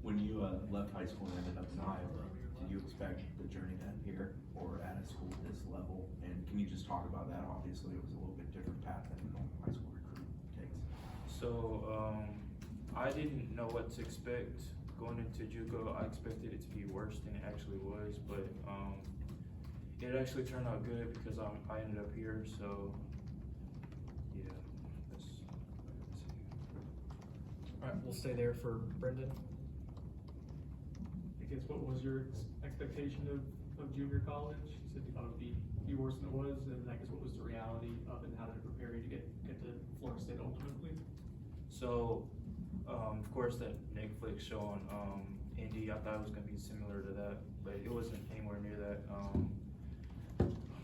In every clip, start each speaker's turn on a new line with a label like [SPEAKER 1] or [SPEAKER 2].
[SPEAKER 1] When you left high school and ended up in Iowa, did you expect the journey to end here or at a school this level? And can you just talk about that? Obviously, it was a little bit different path than a normal high school recruit takes.
[SPEAKER 2] So I didn't know what to expect going into JUCO. I expected it to be worse than it actually was, but it actually turned out good because I ended up here. So yeah, that's
[SPEAKER 3] All right, we'll stay there for Brendan.
[SPEAKER 4] I guess what was your expectation of junior college? You said you thought it would be worse than it was, and I guess what was the reality of it and how did it prepare you to get to Florida State ultimately?
[SPEAKER 2] So of course that Netflix show on Indy, I thought it was gonna be similar to that, but it wasn't anywhere near that.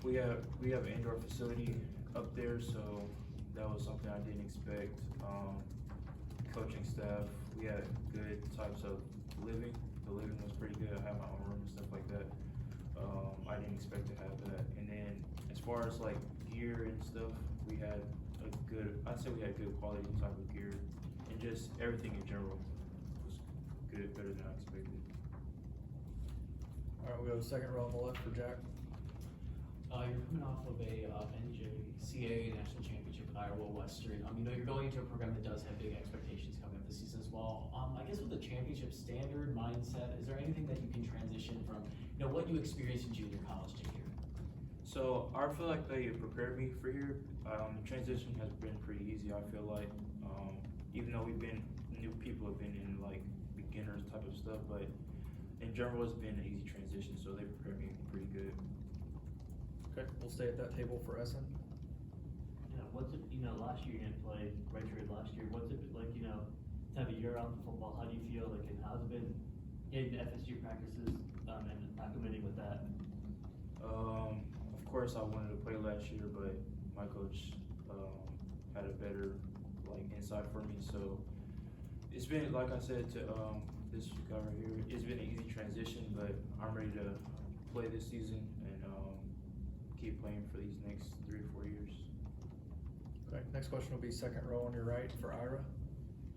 [SPEAKER 2] We have an indoor facility up there, so that was something I didn't expect. Coaching staff, we had good types of living. The living was pretty good. I had my own room and stuff like that. I didn't expect to have that. And then as far as like gear and stuff, we had I'd say we had good quality type of gear, and just everything in general was good, better than I expected.
[SPEAKER 3] All right, we go to the second row on the left for Jack.
[SPEAKER 5] You're coming off of a NJCAA national championship with Iowa Western. You're going into a program that does have big expectations coming up this season as well. I guess with the championship standard mindset, is there anything that you can transition from, what you experienced in junior college to here?
[SPEAKER 2] So I feel like they prepared me for here. The transition has been pretty easy. I feel like, even though new people have been in like beginners type of stuff, but in general it's been an easy transition. So they prepared me pretty good.
[SPEAKER 3] Okay, we'll stay at that table for Essen.
[SPEAKER 6] What's it, last year you didn't play redshirt last year. What's it like, to have a year out of football? How do you feel like, and how's it been getting to FSU practices and acclimating with that?
[SPEAKER 2] Of course I wanted to play last year, but my coach had a better insight for me. So it's been, like I said to this guy right here, it's been an easy transition, but I'm ready to play this season and keep playing for these next 3 or 4 years.
[SPEAKER 3] Okay, next question will be second row on your right for Ira.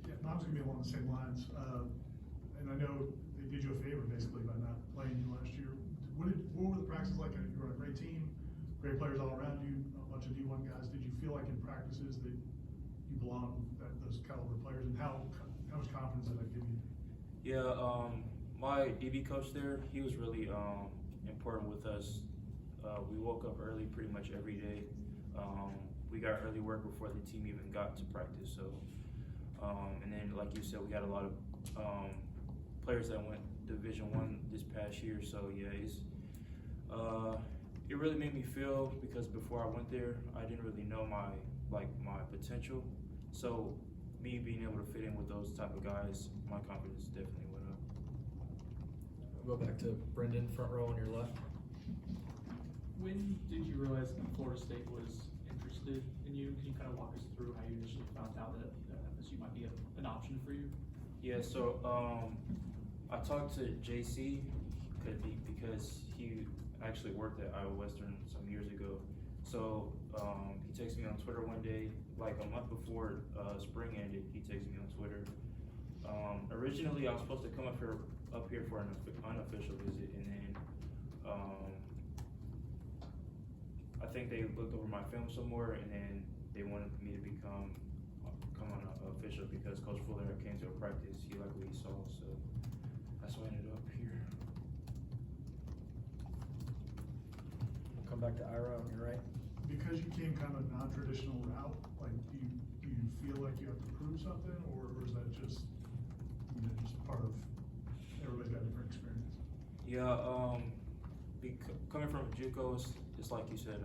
[SPEAKER 7] Yeah, mine's gonna be along the same lines. And I know they did you a favor basically by not playing you last year. What were the practices like? You were on a great team, great players all around you, a bunch of D1 guys. Did you feel like in practices that you belong with those caliber players, and how much confidence did that give you?
[SPEAKER 2] Yeah, my DB coach there, he was really important with us. We woke up early pretty much every day. We got early work before the team even got to practice. So, and then like you said, we had a lot of players that went Division I this past year. So yeah, it really made me feel, because before I went there, I didn't really know my potential. So me being able to fit in with those type of guys, my confidence definitely went up.
[SPEAKER 3] We'll go back to Brendan, front row on your left.
[SPEAKER 4] When did you realize that Florida State was interested in you? Can you kind of walk us through how you initially found out that FSU might be an option for you?
[SPEAKER 2] Yeah, so I talked to JC because he actually worked at Iowa Western some years ago. So he texted me on Twitter one day, like a month before spring ended. He texted me on Twitter. Originally, I was supposed to come up here for an unofficial visit, and then I think they looked over my film somewhere, and then they wanted me to come on an official because Coach Fuller came to a practice. He liked what he saw, so that's why I ended up here.
[SPEAKER 3] We'll come back to Ira on your right.
[SPEAKER 7] Because you came kind of a non-traditional route, like do you feel like you have to prove something, or is that just just part of everybody's got different experience?
[SPEAKER 2] Yeah, coming from JUCO, it's like you said,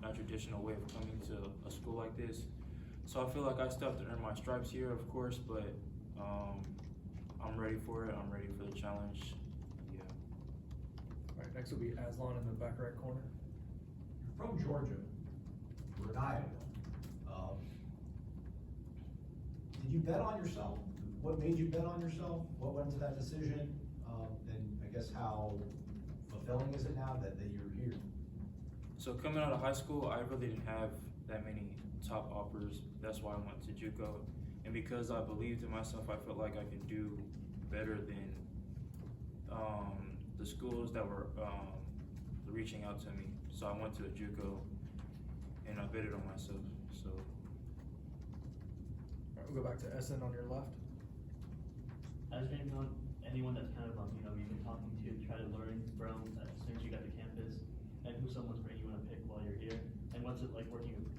[SPEAKER 2] not traditional way of coming to a school like this. So I feel like I still have to earn my stripes here, of course, but I'm ready for it. I'm ready for the challenge. Yeah.
[SPEAKER 3] All right, next will be Ashlynd in the back right corner.
[SPEAKER 8] You're from Georgia, we're in Iowa. Did you bet on yourself? What made you bet on yourself? What went into that decision? And I guess how fulfilling is it now that you're here?
[SPEAKER 2] So coming out of high school, I really didn't have that many top offers. That's why I went to JUCO. And because I believed in myself, I felt like I could do better than the schools that were reaching out to me. So I went to a JUCO and I betted on myself. So
[SPEAKER 3] Alright, we'll go back to Essen on your left.
[SPEAKER 6] Is there anyone that's kind of, you've been talking to, try to learn from since you got to campus, and who's someone's brain you want to pick while you're here? And what's it like working with,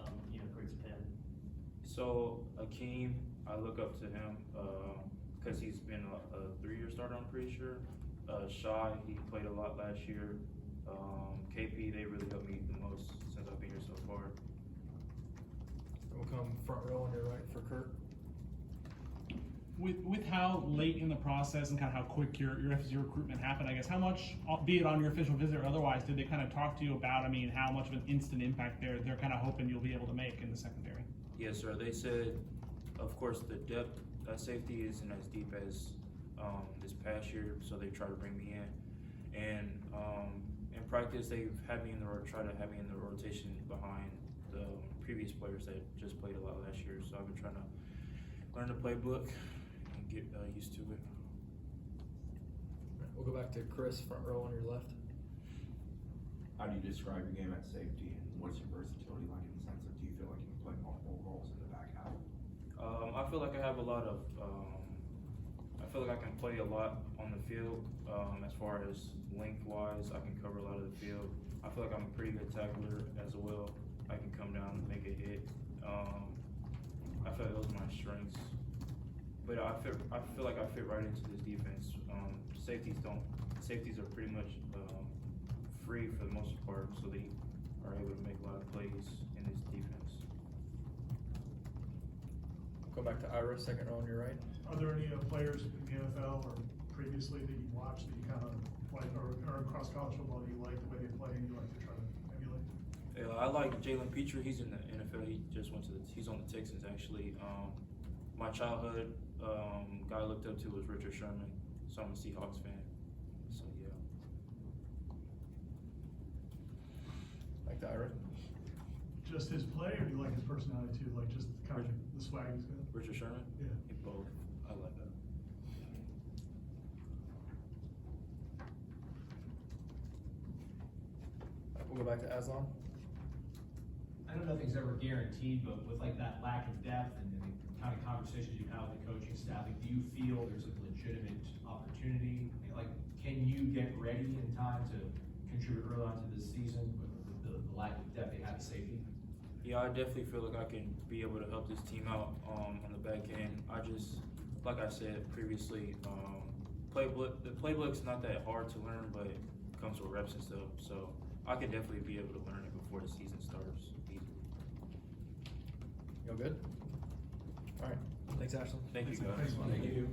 [SPEAKER 6] Greg Japan?
[SPEAKER 2] So Akeem, I look up to him because he's been a 3-year starter, I'm pretty sure. Shy, he played a lot last year. KP, they really helped me the most since I've been here so far.
[SPEAKER 3] Then we'll come front row on your right for Kurt.
[SPEAKER 9] With how late in the process and kind of how quick your FSU recruitment happened, I guess, how much, be it on your official visit or otherwise, did they kind of talk to you about, how much of an instant impact they're kind of hoping you'll be able to make in the secondary?
[SPEAKER 2] Yes, sir. They said, of course, the depth at safety isn't as deep as this past year, so they try to bring me in. And in practice, they've had me try to have me in the rotation behind the previous players that just played a lot last year. So I've been trying to learn the playbook and get used to it.
[SPEAKER 3] Alright, we'll go back to Chris, front row on your left.
[SPEAKER 1] How do you describe your game at safety, and what's your versatility like in the sense of, do you feel like you can play multiple roles in the back half?
[SPEAKER 2] I feel like I have a lot of, I feel like I can play a lot on the field. As far as lengthwise, I can cover a lot of the field. I feel like I'm a pretty good tackler as well. I can come down and make a hit. I feel like those are my strengths. But I feel like I fit right into this defense. Safeties are pretty much free for the most part, so they are able to make a lot of plays in this defense.
[SPEAKER 3] Go back to Ira, second row on your right.
[SPEAKER 7] Are there any players in the NFL or previously that you watched that you kind of like, or across college football, that you like the way they play and you like to try to emulate?
[SPEAKER 2] Yeah, I like Jalen Petrie. He's in the NFL. He just went to he's on the Texans actually. My childhood guy I looked up to was Richard Sherman, so I'm a Seahawks fan. So yeah.
[SPEAKER 3] Back to Ira.
[SPEAKER 7] Just his play, or do you like his personality too? Like just kind of the swag he's got?
[SPEAKER 2] Richard Sherman?
[SPEAKER 7] Yeah.
[SPEAKER 2] Both. I like that.
[SPEAKER 3] Alright, we'll go back to Aslan.
[SPEAKER 8] I know nothing's ever guaranteed, but with like that lack of depth and the kind of conversations you have with the coaching staff, like, do you feel there's a legitimate opportunity? Like, can you get ready in time to contribute early on to this season with the lack of depth they have at safety?
[SPEAKER 2] Yeah, I definitely feel like I can be able to help this team out on the back end. I just, like I said previously, the playbook's not that hard to learn, but it comes with reps and stuff. So I can definitely be able to learn it before the season starts easily.
[SPEAKER 3] You all good? Alright, thanks Ashlynd.
[SPEAKER 2] Thank you, guys.
[SPEAKER 7] Thanks, man.
[SPEAKER 1] Thank you.